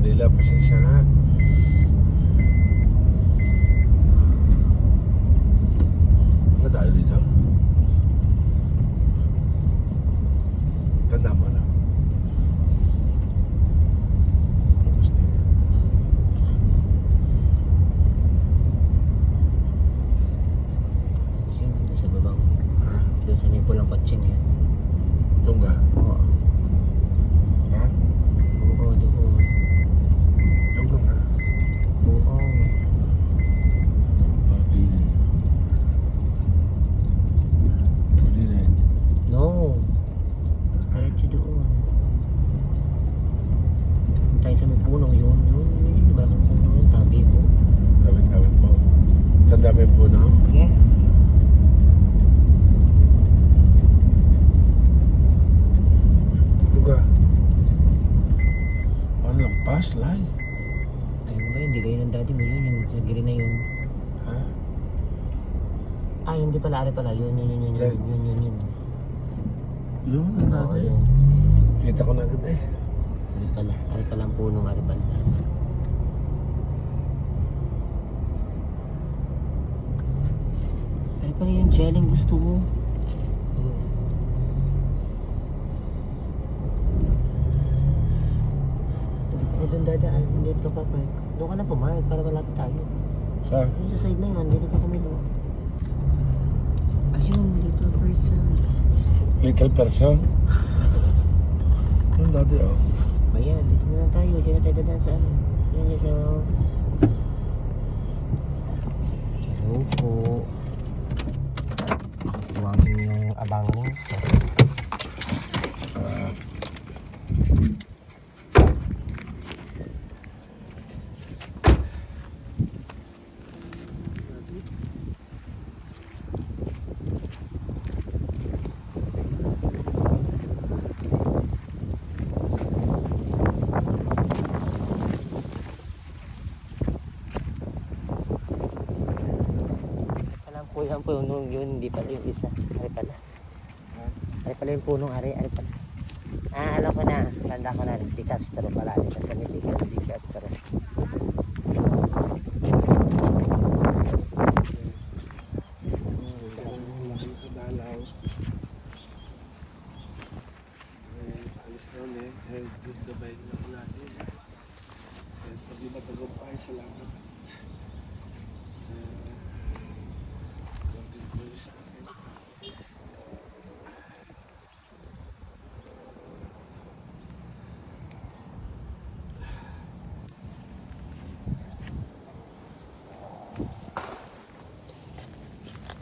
Mandila, pasensya na. Ano tayo dito? Tanda mo na. Gusto. Yun, doon sa babang. Ha? Doon sa may pulang kotseng yan. Tungga? Oo. Ha? Oo, doon. Tungga nga. Oo. Pwede. Pwede na yun. No. Diretso doon. Tayo sa may puno. Yun. Malaking puno yun. Tabi po. Tabi-tabi po. Tanda mo yung puno? Yes. Tungga. Ano lang? Pass, lay. Ayun ba, hindi kayo ng daddy mo yun. Yung sa green na yun. Ha? Ay, hindi pala. Ari pala. Yun. Like- Yun. Yun, ang Oo, dati. yun. Kita ko na agad eh. Ari pala. Ari pala ang punong. Ari pala. Ari pala yung gelling gusto mo. Hindi doon dadaan. Hindi ka pa park. Doon ka na pumark para malapit tayo. Saan? Yung sa side na yun. Dito ka kumilo. As yung little person. Little person? Yung dati oh. Ayan, dito na lang tayo. Diyan na tayo dadaan sa ano. Yan yung sa... Hello po. Ako po ang inyong abangan ng checks. Alam po yung punong yun, hindi pala yung isa. Ari pala. Ari pala yung punong ari pala. Ah, alam ko na. Tanda ko na. Di Castro pala. Di Castro. Alis na ulit. Good goodbye na natin. Pag-ibatagumpay, salamat.